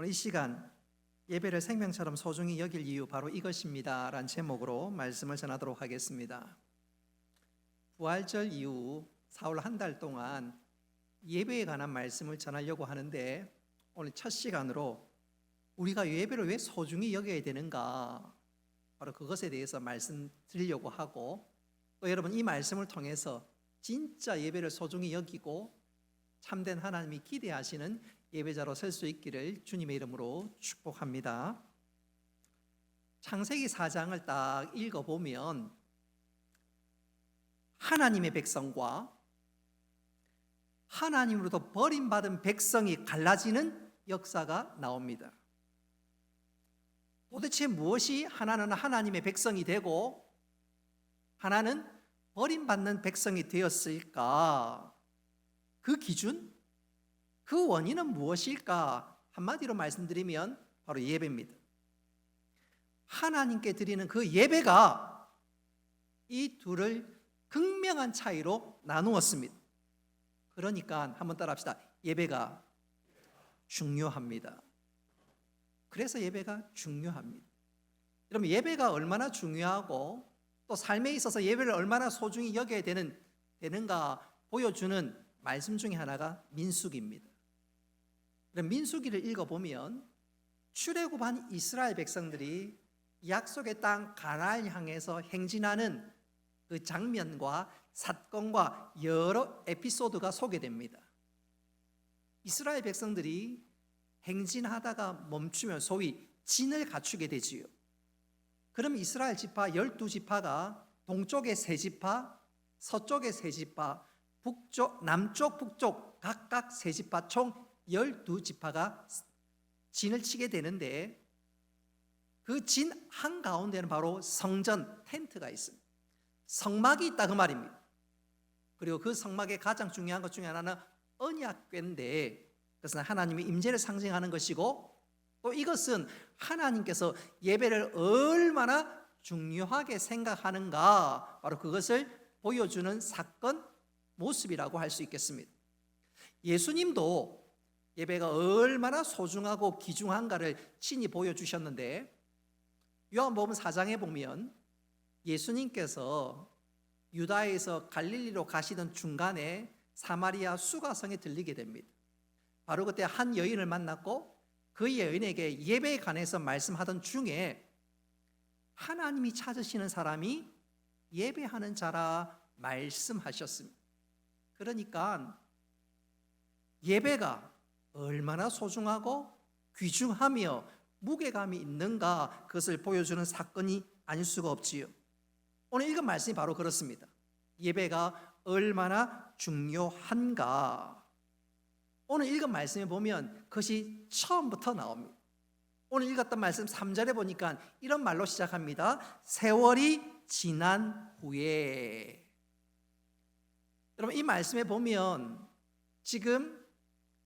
오늘 이 시간 예배를 생명처럼 소중히 여길 이유 바로 이것입니다 라는 제목으로 말씀을 전하도록 하겠습니다. 부활절 이후 4월 한 달 동안 예배에 관한 말씀을 전하려고 하는데, 오늘 첫 시간으로 우리가 예배를 왜 소중히 여겨야 되는가, 바로 그것에 대해서 말씀드리려고 하고, 또 여러분 이 말씀을 통해서 진짜 예배를 소중히 여기고 참된 하나님이 기대하시는 예배자로 설 수 있기를 주님의 이름으로 축복합니다. 창세기 4장을 딱 읽어보면 하나님의 백성과 하나님으로부터 버림받은 백성이 갈라지는 역사가 나옵니다. 도대체 무엇이 하나는 하나님의 백성이 되고 하나는 버림받는 백성이 되었을까? 그 기준, 그 원인은 무엇일까? 한마디로 말씀드리면 바로 예배입니다. 하나님께 드리는 그 예배가 이 둘을 극명한 차이로 나누었습니다. 그러니까 한번 따라합시다. 예배가 중요합니다. 그래서 예배가 중요합니다. 여러분, 예배가 얼마나 중요하고 또 삶에 있어서 예배를 얼마나 소중히 여겨야 되는가 보여주는 말씀 중에 하나가 민수기입니다. 민수기를 읽어보면 출애굽한 이스라엘 백성들이 약속의 땅 가나안을 향해서 행진하는 그 장면과 사건과 여러 에피소드가 소개됩니다. 이스라엘 백성들이 행진하다가 멈추면 소위 진을 갖추게 되지요. 그럼 이스라엘 지파 12지파가 동쪽의 3지파, 서쪽의 3지파, 남쪽, 북쪽 각각 3지파 총 12지파가 진을 치게 되는데, 그 진 한가운데는 바로 성전 텐트가 있습니다. 성막이 있다 그 말입니다. 그리고 그 성막의 가장 중요한 것 중에 하나는 언약궤인데, 그것은 하나님의 임재를 상징하는 것이고, 또 이것은 하나님께서 예배를 얼마나 중요하게 생각하는가, 바로 그것을 보여주는 사건, 모습이라고 할 수 있겠습니다. 예수님도 예배가 얼마나 소중하고 귀중한가를 친히 보여주셨는데, 요한복음 4장에 보면 예수님께서 유다에서 갈릴리로 가시던 중간에 사마리아 수가성에 들리게 됩니다. 바로 그때 한 여인을 만났고 그 여인에게 예배에 관해서 말씀하던 중에 하나님이 찾으시는 사람이 예배하는 자라 말씀하셨습니다. 그러니까 예배가 얼마나 소중하고 귀중하며 무게감이 있는가, 그것을 보여주는 사건이 아닐 수가 없지요. 오늘 읽은 말씀이 바로 그렇습니다. 예배가 얼마나 중요한가. 오늘 읽은 말씀에 보면 그것이 처음부터 나옵니다. 오늘 읽었던 말씀 3절에 보니까 이런 말로 시작합니다. 세월이 지난 후에. 여러분, 이 말씀에 보면 지금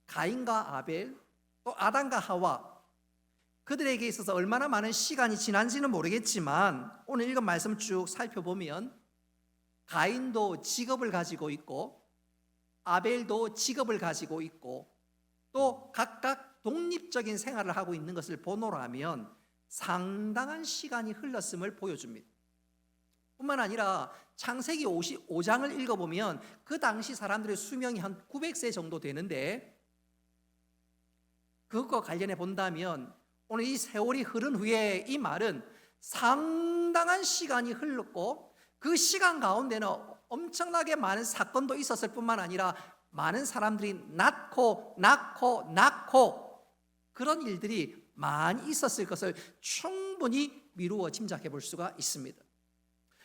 가인과 아벨, 또 아담과 하와, 그들에게 있어서 얼마나 많은 시간이 지난지는 모르겠지만 오늘 읽은 말씀을 쭉 살펴보면 가인도 직업을 가지고 있고 아벨도 직업을 가지고 있고 또 각각 독립적인 생활을 하고 있는 것을 보노라면 상당한 시간이 흘렀음을 보여줍니다. 뿐만 아니라 창세기 55장을 읽어보면 그 당시 사람들의 수명이 한 900세 정도 되는데, 그것과 관련해 본다면 오늘 이 세월이 흐른 후에 이 말은 상당한 시간이 흘렀고 그 시간 가운데는 엄청나게 많은 사건도 있었을 뿐만 아니라 많은 사람들이 낳고 그런 일들이 많이 있었을 것을 충분히 미루어 짐작해 볼 수가 있습니다.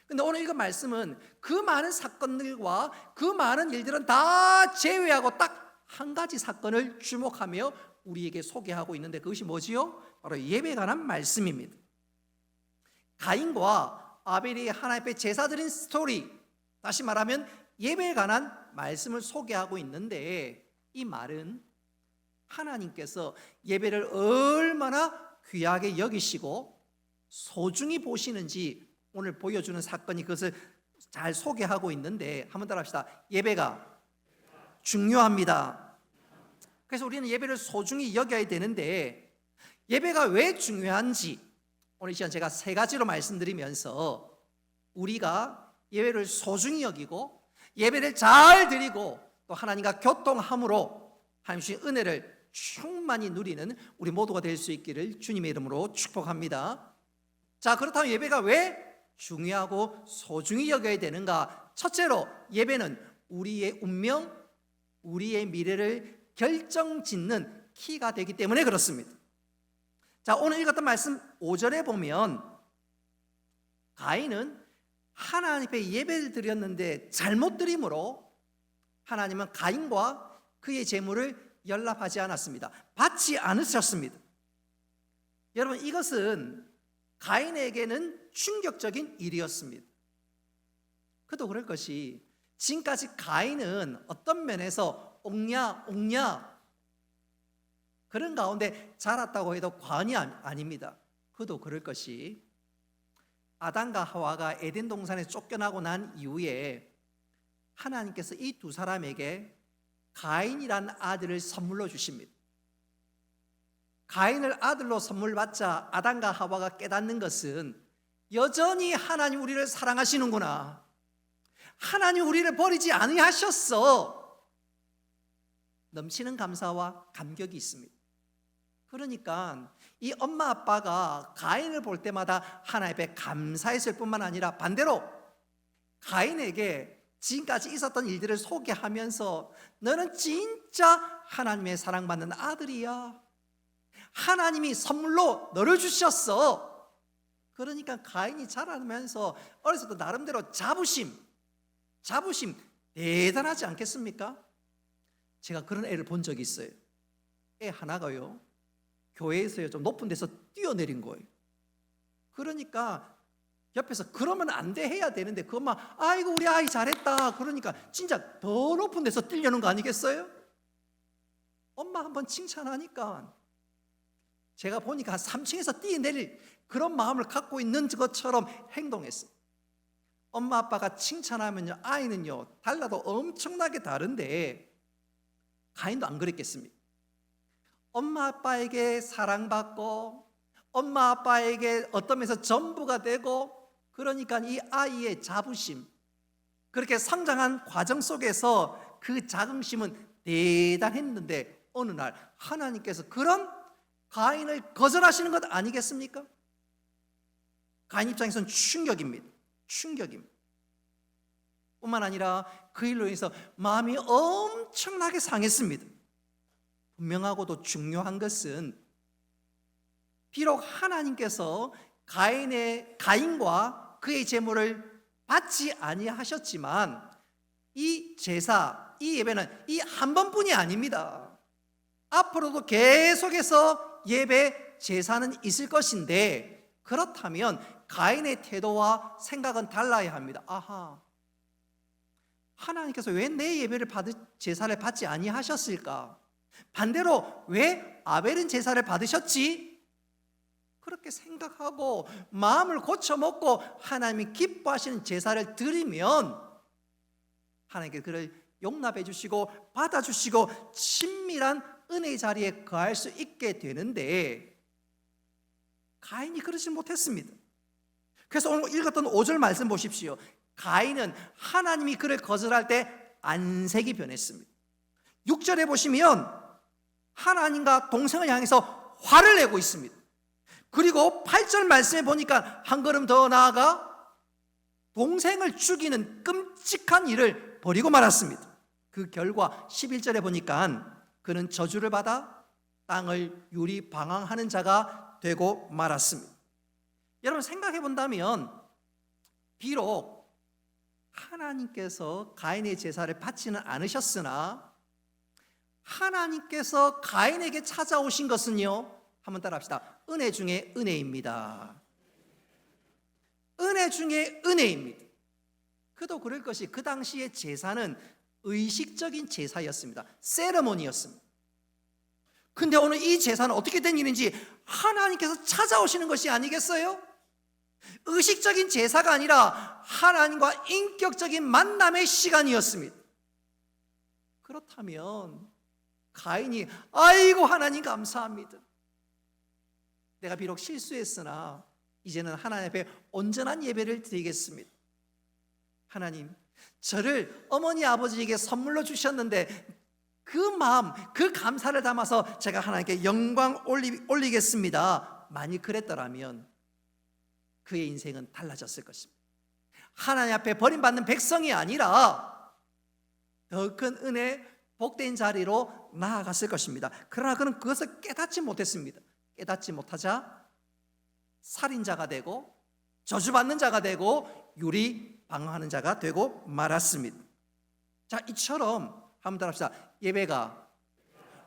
근데 오늘 읽은 말씀은 그 많은 사건들과 그 많은 일들은 다 제외하고 딱 한 가지 사건을 주목하며 우리에게 소개하고 있는데, 그것이 뭐지요? 바로 예배에 관한 말씀입니다. 가인과 아벨이 하나님 앞에 제사 드린 스토리, 다시 말하면 예배에 관한 말씀을 소개하고 있는데, 이 말은 하나님께서 예배를 얼마나 귀하게 여기시고 소중히 보시는지 오늘 보여주는 사건이 그것을 잘 소개하고 있는데, 한번 따라합시다. 예배가 중요합니다. 그래서 우리는 예배를 소중히 여겨야 되는데, 예배가 왜 중요한지 오늘 이 시간 제가 세 가지로 말씀드리면서 우리가 예배를 소중히 여기고 예배를 잘 드리고 또 하나님과 교통함으로 하나님 주신 은혜를 충만히 누리는 우리 모두가 될 수 있기를 주님의 이름으로 축복합니다. 자, 그렇다면 예배가 왜 중요하고 소중히 여겨야 되는가? 첫째로 예배는 우리의 운명, 우리의 미래를 결정짓는 키가 되기 때문에 그렇습니다. 자, 오늘 읽었던 말씀 5절에 보면 가인은 하나님 앞에 예배를 드렸는데 잘못 드림으로 하나님은 가인과 그의 재물을 연락하지 않았습니다. 받지 않으셨습니다. 여러분, 이것은 가인에게는 충격적인 일이었습니다. 그도 그럴 것이 지금까지 가인은 어떤 면에서 옥냐 그런 가운데 자랐다고 해도 과언이 아닙니다. 그도 그럴 것이 아담과 하와가 에덴 동산에 쫓겨나고 난 이후에 하나님께서 이 두 사람에게 가인이라는 아들을 선물로 주십니다. 가인을 아들로 선물 받자 아담과 하와가 깨닫는 것은 여전히 하나님 우리를 사랑하시는구나, 하나님 우리를 버리지 아니하셨어, 넘치는 감사와 감격이 있습니다. 그러니까 이 엄마 아빠가 가인을 볼 때마다 하나님 앞에 감사했을 뿐만 아니라 반대로 가인에게 지금까지 있었던 일들을 소개하면서 너는 진짜 하나님의 사랑받는 아들이야, 하나님이 선물로 너를 주셨어. 그러니까 가인이 자라면서 어렸을 때 나름대로 자부심 대단하지 않겠습니까? 제가 그런 애를 본 적이 있어요. 애 하나가요, 교회에서요 좀 높은 데서 뛰어내린 거예요. 그러니까 옆에서 그러면 안 돼 해야 되는데 그것만 아이고 우리 아이 잘했다 그러니까 진짜 더 높은 데서 뛰려는 거 아니겠어요? 엄마 한번 칭찬하니까 제가 보니까 한 3층에서 뛰어내릴 그런 마음을 갖고 있는 것처럼 행동했어요. 엄마 아빠가 칭찬하면요 아이는요 달라도 엄청나게 다른데 가인도 안 그랬겠습니까? 엄마 아빠에게 사랑받고 엄마 아빠에게 어떤 면에서 전부가 되고 그러니까 이 아이의 자부심, 그렇게 성장한 과정 속에서 그 자긍심은 대단했는데 어느 날 하나님께서 그런 가인을 거절하시는 것 아니겠습니까? 가인 입장에서는 충격입니다. 뿐만 아니라 그 일로 인해서 마음이 엄청나게 상했습니다. 분명하고도 중요한 것은 비록 하나님께서 가인과 그의 재물을 받지 아니하셨지만 이 제사, 이 예배는 이 한 번뿐이 아닙니다. 앞으로도 계속해서 예배, 제사는 있을 것인데 그렇다면 가인의 태도와 생각은 달라야 합니다. 아하, 하나님께서 왜 내 예배를 제사를 받지 아니하셨을까? 반대로 왜 아벨은 제사를 받으셨지? 그렇게 생각하고 마음을 고쳐먹고 하나님이 기뻐하시는 제사를 드리면 하나님께 그를 용납해 주시고 받아주시고 친밀한 은혜의 자리에 거할 수 있게 되는데 가인이 그러지 못했습니다. 그래서 오늘 읽었던 5절 말씀 보십시오. 가인은 하나님이 그를 거절할 때 안색이 변했습니다. 6절에 보시면 하나님과 동생을 향해서 화를 내고 있습니다. 그리고 8절 말씀에 보니까 한 걸음 더 나아가 동생을 죽이는 끔찍한 일을 벌이고 말았습니다. 그 결과 11절에 보니까 그는 저주를 받아 땅을 유리 방황하는 자가 되고 말았습니다. 여러분 생각해 본다면 비록 하나님께서 가인의 제사를 받지는 않으셨으나 하나님께서 가인에게 찾아오신 것은요, 한번 따라합시다. 은혜 중에 은혜입니다. 은혜 중에 은혜입니다. 그도 그럴 것이 그 당시의 제사는 의식적인 제사였습니다. 세레모니였습니다. 근데 오늘 이 제사는 어떻게 된 일인지 하나님께서 찾아오시는 것이 아니겠어요? 의식적인 제사가 아니라 하나님과 인격적인 만남의 시간이었습니다. 그렇다면 가인이 아이고 하나님 감사합니다, 내가 비록 실수했으나 이제는 하나님 앞에 온전한 예배를 드리겠습니다. 하나님, 저를 어머니 아버지에게 선물로 주셨는데 그 마음, 그 감사를 담아서 제가 하나님께 영광 올리겠습니다. 만약 그랬더라면 그의 인생은 달라졌을 것입니다. 하나님 앞에 버림받는 백성이 아니라 더 큰 은혜, 복된 자리로 나아갔을 것입니다. 그러나 그는 그것을 깨닫지 못했습니다. 깨닫지 못하자 살인자가 되고 저주받는 자가 되고 유리방황하는 자가 되고 말았습니다. 자, 이처럼 한번 따라합시다. 예배가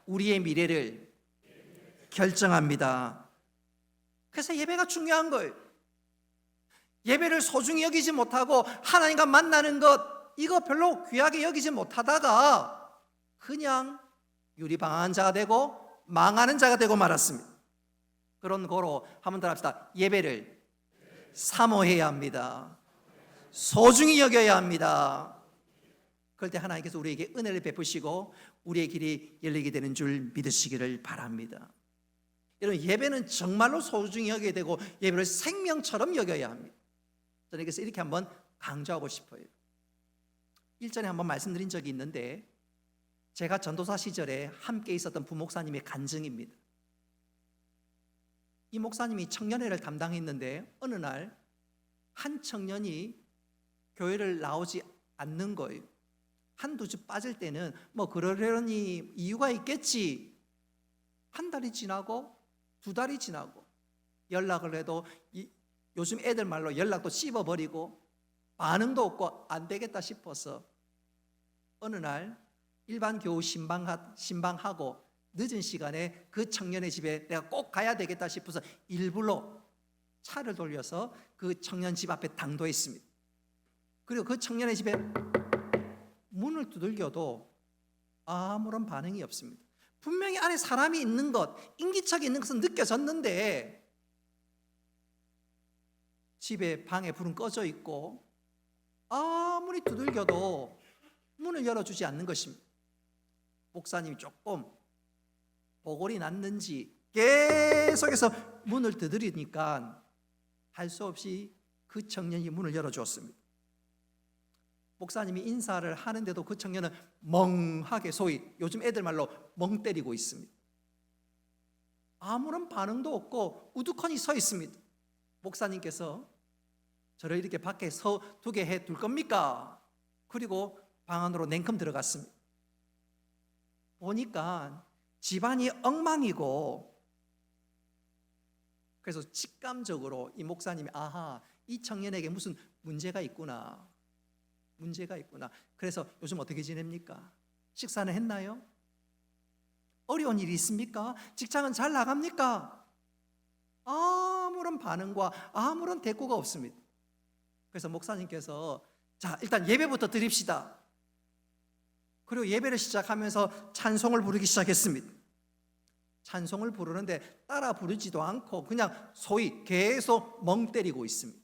우리의 미래를 결정합니다. 그래서 예배가 중요한 거예요. 예배를 소중히 여기지 못하고 하나님과 만나는 것 이거 별로 귀하게 여기지 못하다가 그냥 유리방황한 자가 되고 망하는 자가 되고 말았습니다. 그런 거로 한번 더 합시다. 예배를 사모해야 합니다. 소중히 여겨야 합니다. 그럴 때 하나님께서 우리에게 은혜를 베푸시고 우리의 길이 열리게 되는 줄 믿으시기를 바랍니다. 여러분, 예배는 정말로 소중히 여겨야 되고 예배를 생명처럼 여겨야 합니다. 저는 그래서 이렇게 한번 강조하고 싶어요. 일전에 한번 말씀드린 적이 있는데 제가 전도사 시절에 함께 있었던 부목사님의 간증입니다. 이 목사님이 청년회를 담당했는데 어느 날 한 청년이 교회를 나오지 않는 거예요. 한두 주 빠질 때는 뭐 그러려니 이유가 있겠지. 한 달이 지나고 두 달이 지나고 연락을 해도 요즘 애들 말로 연락도 씹어버리고 반응도 없고 안 되겠다 싶어서 어느 날 일반 교우 신방하고 늦은 시간에 그 청년의 집에 내가 꼭 가야 되겠다 싶어서 일부러 차를 돌려서 그 청년 집 앞에 당도했습니다. 그리고 그 청년의 집에 문을 두들겨도 아무런 반응이 없습니다. 분명히 안에 사람이 있는 것, 인기척이 있는 것은 느껴졌는데 집에 방에 불은 꺼져 있고 아무리 두들겨도 문을 열어주지 않는 것입니다. 목사님이 조금 보골이 났는지 계속해서 문을 두드리니까 할 수 없이 그 청년이 문을 열어주었습니다. 목사님이 인사를 하는데도 그 청년은 멍하게, 소위 요즘 애들 말로 멍 때리고 있습니다. 아무런 반응도 없고 우두커니 서 있습니다. 목사님께서 저를 이렇게 밖에 두게 해 둘 겁니까? 그리고 방 안으로 냉큼 들어갔습니다. 보니까 집안이 엉망이고, 그래서 직감적으로 이 목사님이 아하, 이 청년에게 무슨 문제가 있구나. 그래서 요즘 어떻게 지냅니까? 식사는 했나요? 어려운 일이 있습니까? 직장은 잘 나갑니까? 아무런 반응과 아무런 대꾸가 없습니다. 그래서 목사님께서 자, 일단 예배부터 드립시다. 그리고 예배를 시작하면서 찬송을 부르기 시작했습니다. 찬송을 부르는데 따라 부르지도 않고 그냥 소위 계속 멍 때리고 있습니다.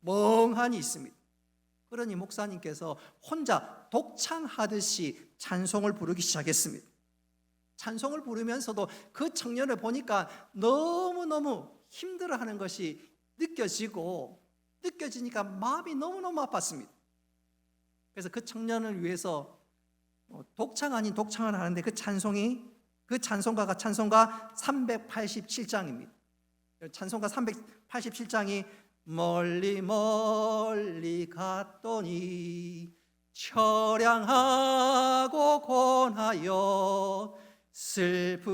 멍하니 있습니다. 그러니 목사님께서 혼자 독창하듯이 찬송을 부르기 시작했습니다. 찬송을 부르면서도 그 청년을 보니까 너무너무 힘들어하는 것이 느껴지니까 마음이 너무너무 아팠습니다. 그래서 그 청년을 위해서 독창 아닌 독창을 하는데 그 찬송가가 찬송가 387장입니다. 찬송가 387장이 멀리 멀리 갔더니 처량하고 고나여 슬프고도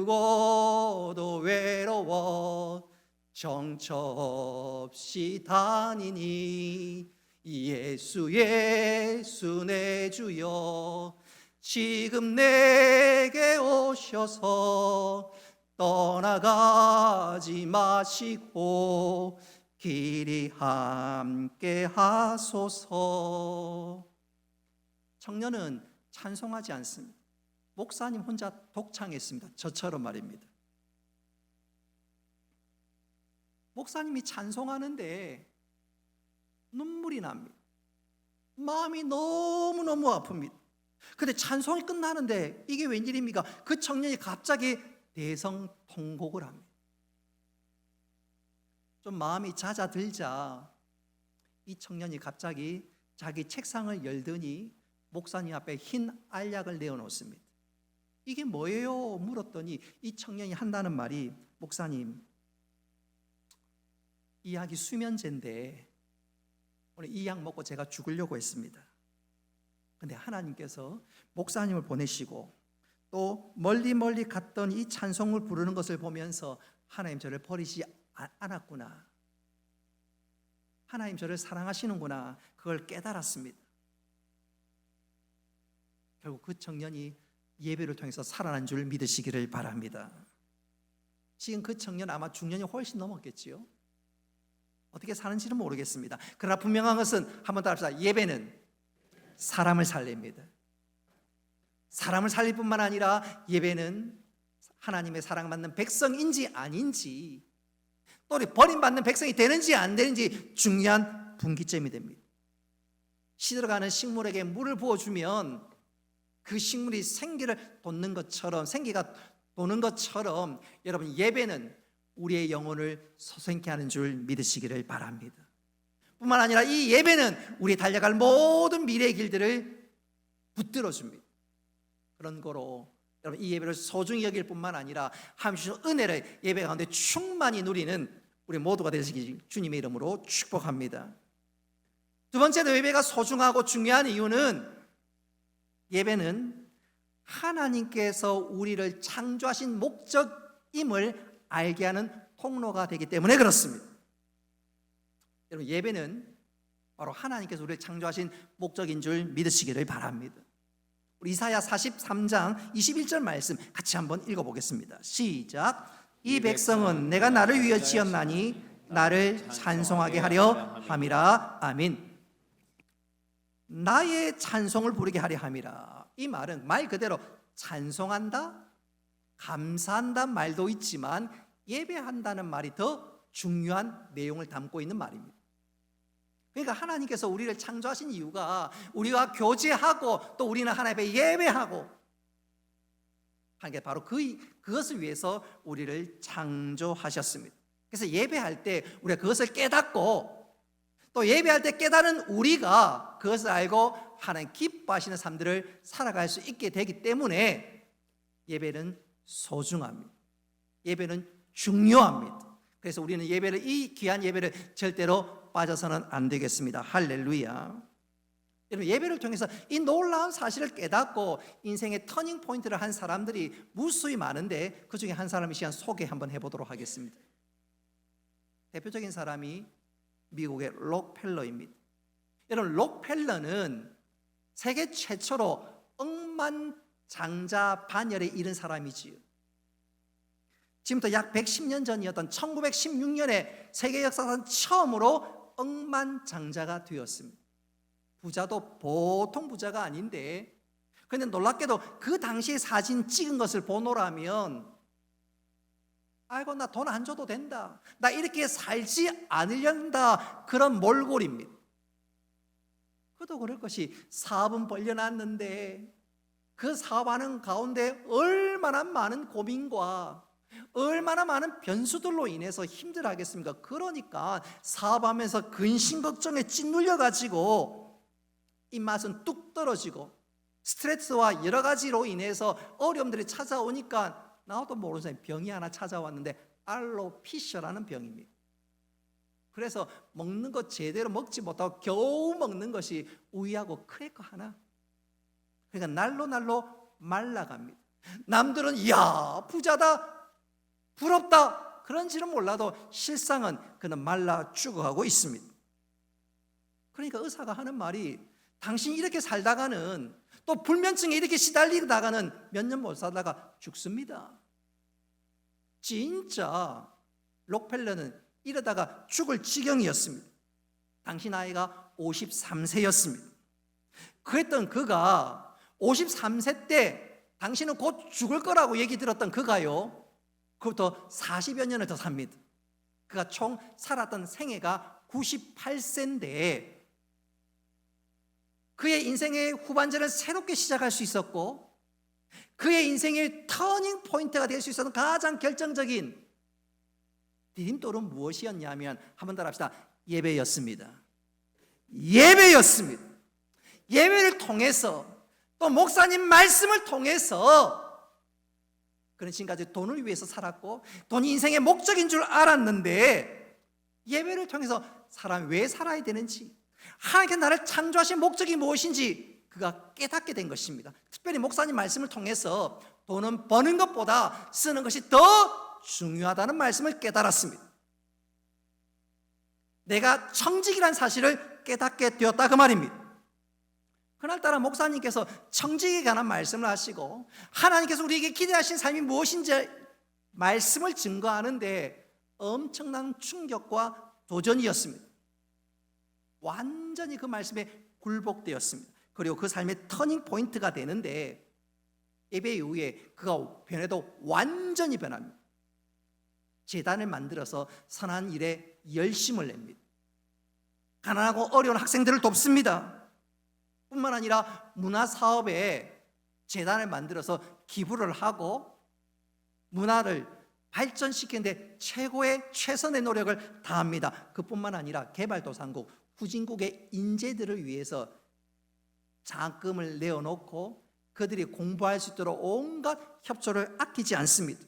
외로워 정처 없이 다니니 예수 예수 내 주여 지금 내게 오셔서 떠나가지 마시고 길이 함께 하소서. 청년은 찬송하지 않습니다. 목사님 혼자 독창했습니다. 저처럼 말입니다. 목사님이 찬송하는데 눈물이 납니다. 마음이 너무너무 아픕니다. 근데 찬송이 끝나는데 이게 웬일입니까? 그 청년이 갑자기 대성통곡을 합니다. 좀 마음이 잦아들자 이 청년이 갑자기 자기 책상을 열더니 목사님 앞에 흰 알약을 내어놓습니다. 이게 뭐예요? 물었더니 이 청년이 한다는 말이, 목사님, 이 약이 수면제인데 오늘 이 약 먹고 제가 죽으려고 했습니다. 근데 하나님께서 목사님을 보내시고 또 멀리 갔던 이 찬송을 부르는 것을 보면서 하나님 저를 버리지 않았구나, 하나님 저를 사랑하시는구나, 그걸 깨달았습니다. 결국 그 청년이 예배를 통해서 살아난 줄 믿으시기를 바랍니다. 지금 그 청년 아마 중년이 훨씬 넘었겠지요. 어떻게 사는지는 모르겠습니다. 그러나 분명한 것은, 한번 따라합시다. 예배는 사람을 살립니다. 사람을 살릴 뿐만 아니라 예배는 하나님의 사랑받는 백성인지 아닌지, 또 버림받는 백성이 되는지 안 되는지 중요한 분기점이 됩니다. 시들어가는 식물에게 물을 부어주면 그 식물이 생기를 돋는 것처럼, 생기가 도는 것처럼 여러분, 예배는 우리의 영혼을 소생케 하는 줄 믿으시기를 바랍니다. 뿐만 아니라 이 예배는 우리 달려갈 모든 미래의 길들을 붙들어 줍니다. 그런 거로 여러분, 이 예배를 소중히 여길 뿐만 아니라 하나님 주신 은혜를 예배 가운데 충만히 누리는 우리 모두가 되시길 주님의 이름으로 축복합니다. 두 번째로 예배가 소중하고 중요한 이유는, 예배는 하나님께서 우리를 창조하신 목적임을 알게 하는 통로가 되기 때문에 그렇습니다. 여러분, 예배는 바로 하나님께서 우리를 창조하신 목적인 줄 믿으시기를 바랍니다. 우리 이사야 43장 21절 말씀 같이 한번 읽어보겠습니다. 시작. 이 백성은 내가 나를 위하여 지었나니 나를 찬송하게 하려 함이라. 아멘. 나의 찬송을 부르게 하려 함이라. 이 말은 말 그대로 찬송한다, 감사한다 말도 있지만 예배한다는 말이 더 중요한 내용을 담고 있는 말입니다. 그러니까 하나님께서 우리를 창조하신 이유가 우리와 교제하고 또 우리는 하나님 앞에 예배하고 하는 게 바로 그것을 위해서 우리를 창조하셨습니다. 그래서 예배할 때 우리가 그것을 깨닫고, 또 예배할 때 깨달은 우리가 그것을 알고 하나님 기뻐하시는 삶들을 살아갈 수 있게 되기 때문에 예배는 소중합니다. 예배는 중요합니다. 그래서 우리는 예배를, 이 귀한 예배를 절대로 빠져서는 안 되겠습니다. 할렐루야. 여러분, 예배를 통해서 이 놀라운 사실을 깨닫고 인생의 터닝 포인트를 한 사람들이 무수히 많은데, 그 중에 한 사람 이 시간 소개 한번 해보도록 하겠습니다. 대표적인 사람이 미국의 록펠러입니다. 여러분, 록펠러는 세계 최초로 억만장자 반열에 이른 사람이지요. 지금부터 약 110년 전이었던 1916년에 세계 역사상 처음으로 억만장자가 되었습니다. 부자도 보통 부자가 아닌데, 그런데 놀랍게도 그 당시에 사진 찍은 것을 보노라면, 아이고 나 돈 안 줘도 된다, 나 이렇게 살지 않으련다, 그런 몰골입니다. 그도 그럴 것이 사업은 벌려놨는데 그 사업하는 가운데 얼마나 많은 고민과 얼마나 많은 변수들로 인해서 힘들어하겠습니까? 그러니까 사업하면서 근심 걱정에 찌눌려가지고 입맛은 뚝 떨어지고 스트레스와 여러 가지로 인해서 어려움들이 찾아오니까 나도 모르는 사람이 병이 하나 찾아왔는데 알로피셔라는 병입니다. 그래서 먹는 것 제대로 먹지 못하고 겨우 먹는 것이 우유하고 크래커 하나. 그러니까 날로 말라갑니다. 남들은 이야 부자다, 부럽다, 그런지는 몰라도 실상은 그는 말라 죽어가고 있습니다. 그러니까 의사가 하는 말이, 당신이 이렇게 살다가는, 또 불면증에 이렇게 시달리다가는 몇 년 못 살다가 죽습니다. 진짜 록펠러는 이러다가 죽을 지경이었습니다. 당시 나이가 53세였습니다. 그랬던 그가 53세 때 당신은 곧 죽을 거라고 얘기 들었던 그가요, 그부터 40여 년을 더 삽니다. 그가 총 살았던 생애가 98세인데 그의 인생의 후반전을 새롭게 시작할 수 있었고, 그의 인생의 터닝 포인트가 될 수 있었던 가장 결정적인 디딤돌은 무엇이었냐면 한번 따라 합시다. 예배였습니다. 예배였습니다. 예배를 통해서 또 목사님 말씀을 통해서 그는 지금까지 돈을 위해서 살았고 돈이 인생의 목적인 줄 알았는데 예배를 통해서 사람이 왜 살아야 되는지, 하나님께서 나를 창조하신 목적이 무엇인지 그가 깨닫게 된 것입니다. 특별히 목사님 말씀을 통해서 돈은 버는 것보다 쓰는 것이 더 중요하다는 말씀을 깨달았습니다. 내가 청직이라는 사실을 깨닫게 되었다 그 말입니다. 그날따라 목사님께서 청직에 관한 말씀을 하시고 하나님께서 우리에게 기대하신 삶이 무엇인지 말씀을 증거하는데 엄청난 충격과 도전이었습니다. 완전히 그 말씀에 굴복되었습니다. 그리고 그 삶의 터닝 포인트가 되는데 예배 이후에 그가 변해도 완전히 변합니다. 재단을 만들어서 선한 일에 열심을 냅니다. 가난하고 어려운 학생들을 돕습니다. 뿐만 아니라 문화사업에 재단을 만들어서 기부를 하고 문화를 발전시키는데 최선의 노력을 다합니다. 그뿐만 아니라 개발도상국, 후진국의 인재들을 위해서 장학금을 내어놓고 그들이 공부할 수 있도록 온갖 협조를 아끼지 않습니다.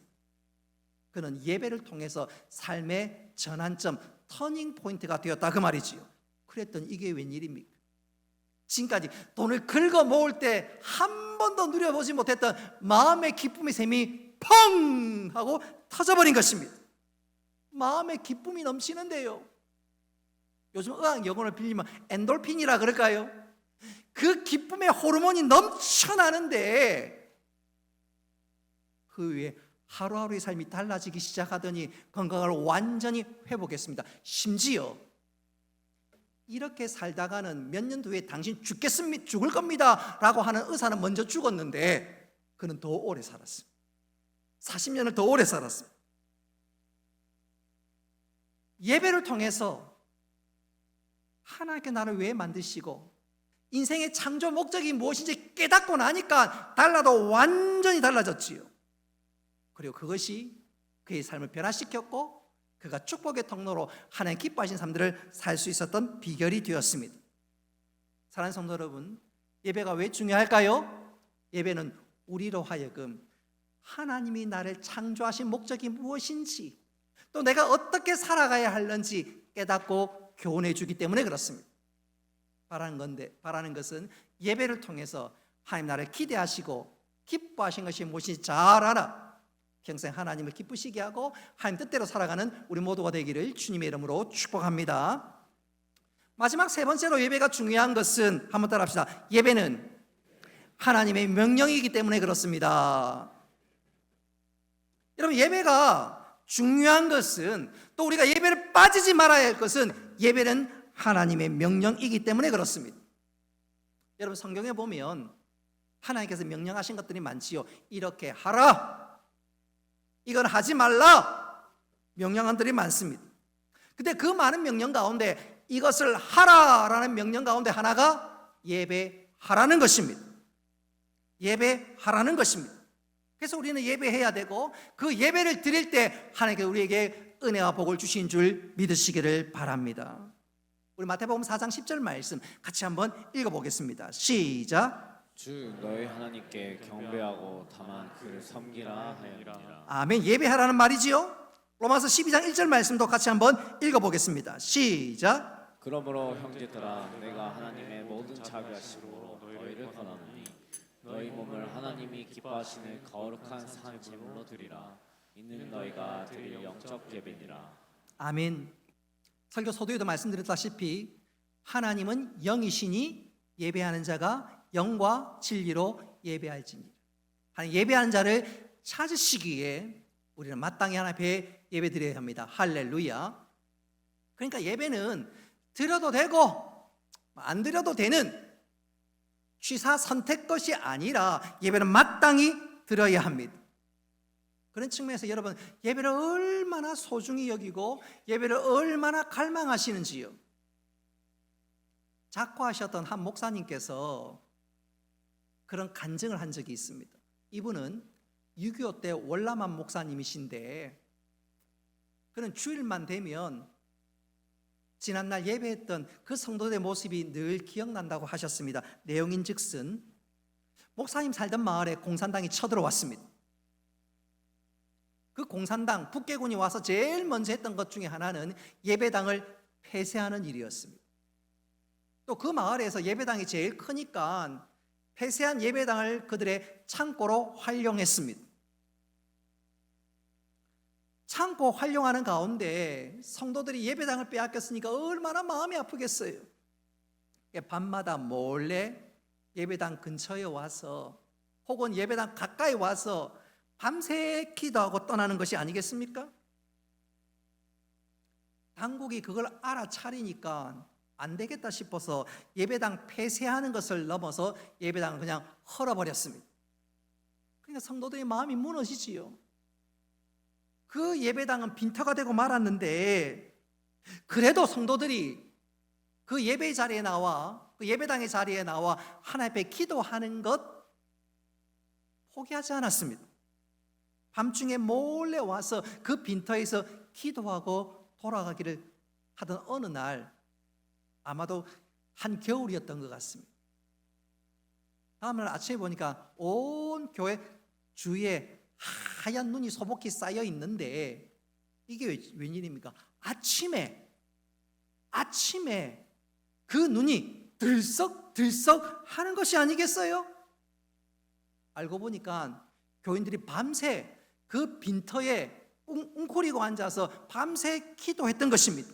그는 예배를 통해서 삶의 전환점, 터닝 포인트가 되었다 그 말이지요. 그랬더니 이게 웬일입니까? 지금까지 돈을 긁어 모을 때 한 번도 누려보지 못했던 마음의 기쁨의 샘이 펑 하고 터져버린 것입니다. 마음의 기쁨이 넘치는데요, 요즘 의학 용어를 빌리면 엔돌핀이라 그럴까요? 그 기쁨의 호르몬이 넘쳐나는데 그 위에 하루하루의 삶이 달라지기 시작하더니 건강을 완전히 회복했습니다. 심지어 이렇게 살다가는 몇 년 뒤에 당신 죽을 겁니다 라고 하는 의사는 먼저 죽었는데 그는 더 오래 살았습니다. 40년을 더 오래 살았습니다. 예배를 통해서 하나님께 나를 왜 만드시고 인생의 창조 목적이 무엇인지 깨닫고 나니까 달라도 완전히 달라졌지요. 그리고 그것이 그의 삶을 변화시켰고 그가 축복의 통로로 하나님 기뻐하신 삶들을 살 수 있었던 비결이 되었습니다. 사랑하는 성도 여러분, 예배가 왜 중요할까요? 예배는 우리로 하여금 하나님이 나를 창조하신 목적이 무엇인지 또 내가 어떻게 살아가야 하는지 깨닫고 교훈해 주기 때문에 그렇습니다. 바라는 것은 예배를 통해서 하나님 나를 기대하시고 기뻐하신 것이 무엇인지 잘 알아 평생 하나님을 기쁘시게 하고 하나님 뜻대로 살아가는 우리 모두가 되기를 주님의 이름으로 축복합니다. 마지막 세 번째로 예배가 중요한 것은 한번 따라 합시다. 예배는 하나님의 명령이기 때문에 그렇습니다. 여러분, 예배가 중요한 것은 또 우리가 예배를 빠지지 말아야 할 것은 예배는 하나님의 명령이기 때문에 그렇습니다. 여러분, 성경에 보면 하나님께서 명령하신 것들이 많지요. 이렇게 하라, 이건 하지 말라 명령한 들이 많습니다. 근데 그 많은 명령 가운데 이것을 하라라는 명령 가운데 하나가 예배하라는 것입니다. 예배하라는 것입니다. 그래서 우리는 예배해야 되고 그 예배를 드릴 때 하나님께서 우리에게 은혜와 복을 주신 줄 믿으시기를 바랍니다. 우리 마태복음 4장 10절 말씀 같이 한번 읽어보겠습니다. 시작. 주 너희 하나님께 경배하고 다만 그를 섬기라 하였느니라. 아멘. 예배하라는 말이지요. 로마서 12장 1절 말씀도 같이 한번 읽어보겠습니다. 시작. 그러므로 형제들아, 내가 하나님의 모든 자비하심으로 너희를 권하노니 너희 몸을 하나님이 기뻐하시는 거룩한 산 제물로 드리라. 이는 너희가 드릴 영적 예배니라. 아멘. 설교 서두에도 말씀드렸다시피 하나님은 영이시니 예배하는 자가 영과 진리로 예배할지니라. 예배하는 자를 찾으시기에 우리는 마땅히 하나님 앞에 예배드려야 합니다. 할렐루야. 그러니까 예배는 드려도 되고 안 드려도 되는 취사 선택 것이 아니라 예배는 마땅히 드려야 합니다. 그런 측면에서 여러분, 예배를 얼마나 소중히 여기고 예배를 얼마나 갈망하시는지요. 작고하셨던 한 목사님께서 그런 간증을 한 적이 있습니다. 이분은 6.25 때 월남한 목사님이신데 그는 주일만 되면 지난날 예배했던 그 성도들의 모습이 늘 기억난다고 하셨습니다. 내용인즉슨 목사님 살던 마을에 공산당이 쳐들어왔습니다. 그 공산당 북계군이 와서 제일 먼저 했던 것 중에 하나는 예배당을 폐쇄하는 일이었습니다. 또 그 마을에서 예배당이 제일 크니까 폐쇄한 예배당을 그들의 창고로 활용했습니다. 창고 활용하는 가운데 성도들이 예배당을 빼앗겼으니까 얼마나 마음이 아프겠어요. 밤마다 몰래 예배당 근처에 와서 혹은 예배당 가까이 와서 밤새 기도하고 떠나는 것이 아니겠습니까? 당국이 그걸 알아차리니까 안 되겠다 싶어서 예배당 폐쇄하는 것을 넘어서 예배당을 그냥 헐어버렸습니다. 그러니까 성도들의 마음이 무너지지요. 그 예배당은 빈터가 되고 말았는데 그래도 성도들이 그 예배 자리에 나와 그 예배당의 자리에 나와 하나님 앞에 기도하는 것 포기하지 않았습니다. 밤중에 몰래 와서 그 빈터에서 기도하고 돌아가기를 하던 어느 날 아마도 한겨울이었던 것 같습니다. 다음날 아침에 보니까 온 교회 주위에 하얀 눈이 소복히 쌓여 있는데 이게 웬일입니까? 아침에 그 눈이 들썩들썩 하는 것이 아니겠어요? 알고 보니까 교인들이 밤새 그 빈터에 웅크리고 앉아서 밤새 기도했던 것입니다.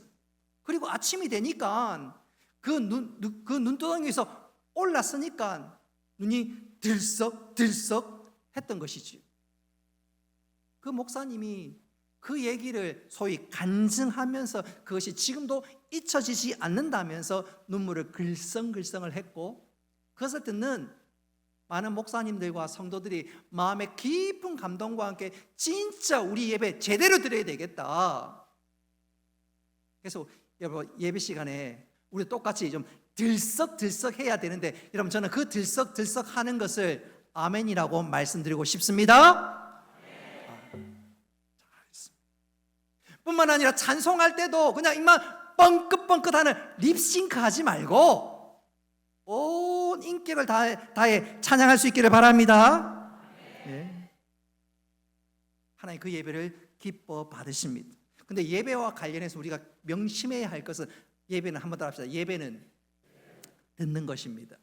그리고 아침이 되니까 그 눈두덩이에서 올랐으니까 눈이 들썩들썩 했던 것이지요. 그 목사님이 그 얘기를 소위 간증하면서 그것이 지금도 잊혀지지 않는다면서 눈물을 글썽글썽을 했고 그것을 듣는 많은 목사님들과 성도들이 마음의 깊은 감동과 함께 진짜 우리 예배 제대로 드려야 되겠다. 그래서 여러분 예배 시간에 우리 똑같이 좀 들썩들썩 해야 되는데 여러분 저는 그 들썩들썩 하는 것을 아멘이라고 말씀드리고 싶습니다. 뿐만 아니라 찬송할 때도 그냥 입만 뻥긋뻥긋하는 립싱크 하지 말고 온 인격을 다해 찬양할 수 있기를 바랍니다. 네. 하나님 그 예배를 기뻐 받으십니다. 근데 예배와 관련해서 우리가 명심해야 할 것은 예배는 한 번 더 합시다. 예배는 듣는 것입니다.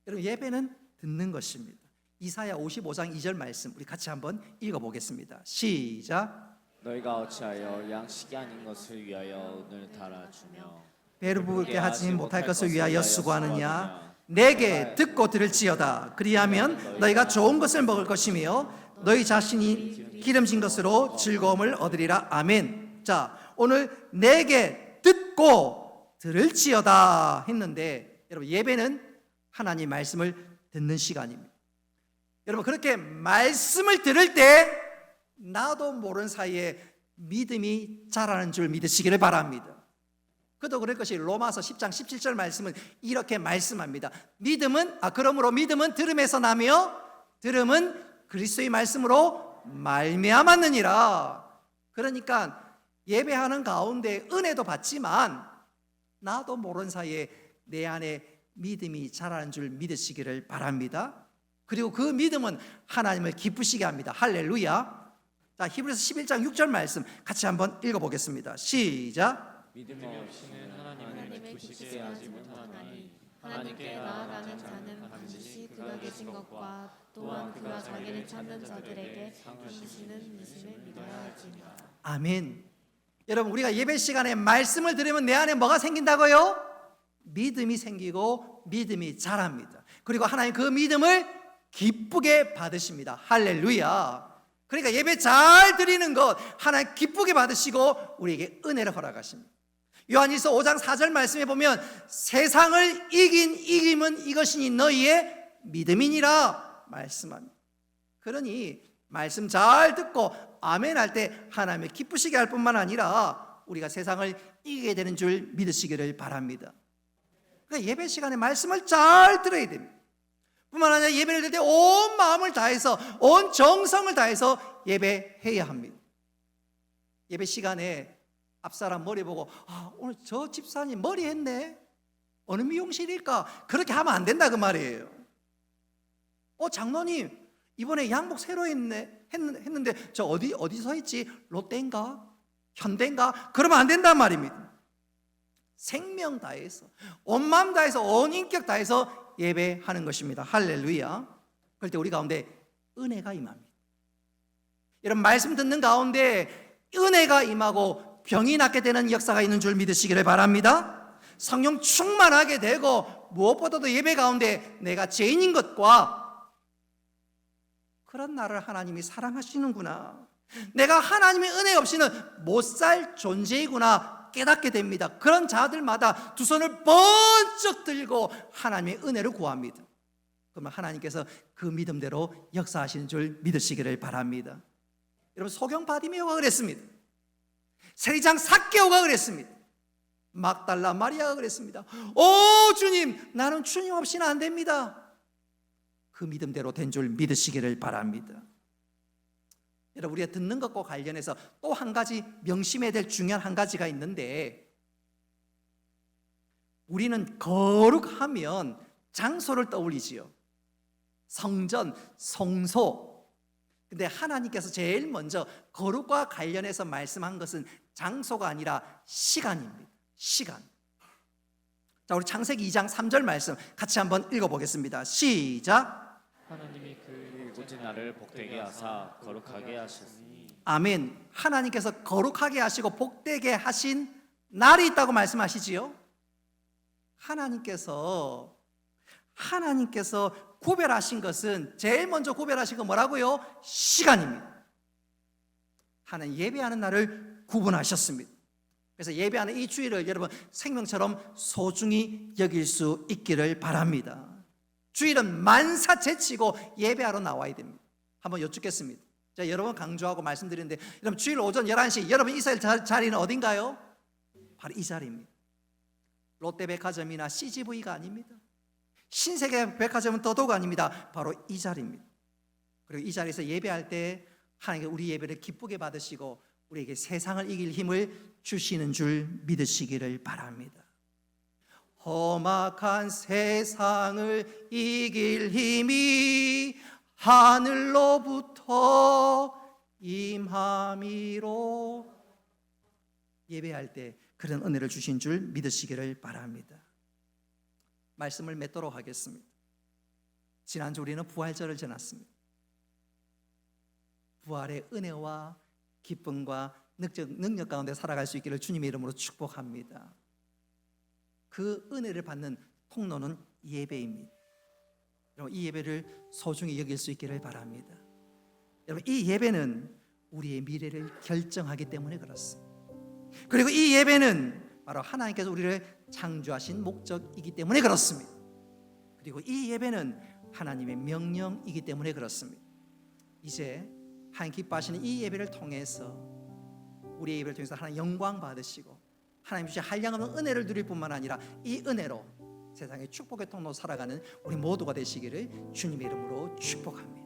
여러분 예배는 듣는 것입니다. 이사야 55장 2절 말씀 우리 같이 한번 읽어보겠습니다. 시작. 너희가 어찌하여 양식이 아닌 것을 위하여 은을 달아주며 배를 부르게 하지 못할 것을 위하여 수고하느냐? 내게 듣고 들을지어다. 그리하면 너희가 좋은 것을 먹을 것이며 너희 자신이 기름진 것으로 즐거움을 얻으리라. 아멘. 자, 오늘 내게 듣고 들을지어다 했는데 여러분 예배는 하나님 말씀을 듣는 시간입니다. 여러분 그렇게 말씀을 들을 때 나도 모르는 사이에 믿음이 자라는 줄 믿으시기를 바랍니다. 그도 그럴 것이 로마서 10장 17절 말씀은 이렇게 말씀합니다. 그러므로 믿음은 들음에서 나며 들음은 그리스도의 말씀으로 말미암았느니라. 그러니까 예배하는 가운데 은혜도 받지만 나도 모르는 사이에 내 안에 믿음이 자라는 줄 믿으시기를 바랍니다. 그리고 그 믿음은 하나님을 기쁘시게 합니다. 할렐루야. 자, 히브리서 11장 6절 말씀 같이 한번 읽어보겠습니다. 시작. 믿음이 없이는 하나님을 기쁘시게 하지 못하나니 하나님께 나아가는 자는 반드시 그가 계신 것과 또한 그가 자기를 찾는 자들에게 상 주시는 믿음을 믿어야 할지니라. 아멘. 여러분 우리가 예배 시간에 말씀을 들으면 내 안에 뭐가 생긴다고요? 믿음이 생기고 믿음이 자랍니다. 그리고 하나님 그 믿음을 기쁘게 받으십니다. 할렐루야. 그러니까 예배 잘 드리는 것 하나님 기쁘게 받으시고 우리에게 은혜를 허락하십니다. 요한일서 5장 4절 말씀에 보면 세상을 이긴 이김은 이것이니 너희의 믿음이니라 말씀합니다. 그러니 말씀 잘 듣고 아멘 할 때 하나님을 기쁘시게 할 뿐만 아니라 우리가 세상을 이기게 되는 줄 믿으시기를 바랍니다. 그러니까 예배 시간에 말씀을 잘 들어야 됩니다. 뿐만 아니라 예배를 드릴 때 온 마음을 다해서 온 정성을 다해서 예배해야 합니다. 예배 시간에 앞사람 머리 보고 오늘 저 집사님 머리 했네. 어느 미용실일까? 그렇게 하면 안 된다 그 말이에요. 장로님 이번에 양복 새로 했는데 저 어디서 했지? 롯데인가? 현대인가? 그러면 안 된단 말입니다. 생명 다해서 온 마음 다해서 온 인격 다해서 예배하는 것입니다. 할렐루야. 그럴 때 우리 가운데 은혜가 임합니다. 여러분 말씀 듣는 가운데 은혜가 임하고 병이 낫게 되는 역사가 있는 줄 믿으시기를 바랍니다. 성령 충만하게 되고 무엇보다도 예배 가운데 내가 죄인인 것과 그런 나를 하나님이 사랑하시는구나, 내가 하나님의 은혜 없이는 못 살 존재이구나 깨닫게 됩니다. 그런 자들마다 두 손을 번쩍 들고 하나님의 은혜를 구합니다. 그러면 하나님께서 그 믿음대로 역사하시는 줄 믿으시기를 바랍니다. 여러분 소경 바디메오가 그랬습니다. 세리장 삭개오가 그랬습니다. 막달라 마리아가 그랬습니다. 오 주님, 나는 주님 없이는 안 됩니다. 그 믿음대로 된 줄 믿으시기를 바랍니다. 여러분 우리가 듣는 것과 관련해서 또 한 가지 명심해야 될 중요한 한 가지가 있는데, 우리는 거룩하면 장소를 떠올리지요. 성전, 성소. 근데 하나님께서 제일 먼저 거룩과 관련해서 말씀한 것은 장소가 아니라 시간입니다. 시간. 자, 우리 창세기 2장 3절 말씀 같이 한번 읽어보겠습니다. 시작. 하나님이 그 오직 나를 복되게 하사 거룩하게 하셨으니. 아멘. 하나님께서 거룩하게 하시고 복되게 하신 날이 있다고 말씀하시지요. 하나님께서 구별하신 것은, 제일 먼저 구별하신 건 뭐라고요? 시간입니다. 하나님 예배하는 날을 구분하셨습니다. 그래서 예배하는 이 주일을 여러분 생명처럼 소중히 여길 수 있기를 바랍니다. 주일은 만사 제치고 예배하러 나와야 됩니다. 한번 여쭙겠습니다. 제가 여러 번 강조하고 말씀드리는데, 여러분 주일 오전 11시 여러분 있어야 할 자리는 어딘가요? 바로 이 자리입니다. 롯데백화점이나 CGV가 아닙니다. 신세계 백화점은 더더욱 아닙니다. 바로 이 자리입니다. 그리고 이 자리에서 예배할 때 하나님께 우리 예배를 기쁘게 받으시고 우리에게 세상을 이길 힘을 주시는 줄 믿으시기를 바랍니다. 험악한 세상을 이길 힘이 하늘로부터 임함이로, 예배할 때 그런 은혜를 주신 줄 믿으시기를 바랍니다. 말씀을 맺도록 하겠습니다. 지난주 우리는 부활절을 지났습니다. 부활의 은혜와 기쁨과 능력 가운데 살아갈 수 있기를 주님의 이름으로 축복합니다. 그 은혜를 받는 통로는 예배입니다. 여러분 이 예배를 소중히 여길 수 있기를 바랍니다. 여러분 이 예배는 우리의 미래를 결정하기 때문에 그렇습니다. 그리고 이 예배는 바로 하나님께서 우리를 창조하신 목적이기 때문에 그렇습니다. 그리고 이 예배는 하나님의 명령이기 때문에 그렇습니다. 이제 하나님 기뻐하시는 이 예배를 통해서, 우리의 예배를 통해서 하나님 영광 받으시고 하나님 주신 한량없는 은혜를 누릴 뿐만 아니라 이 은혜로 세상의 축복의 통로로 살아가는 우리 모두가 되시기를 주님의 이름으로 축복합니다.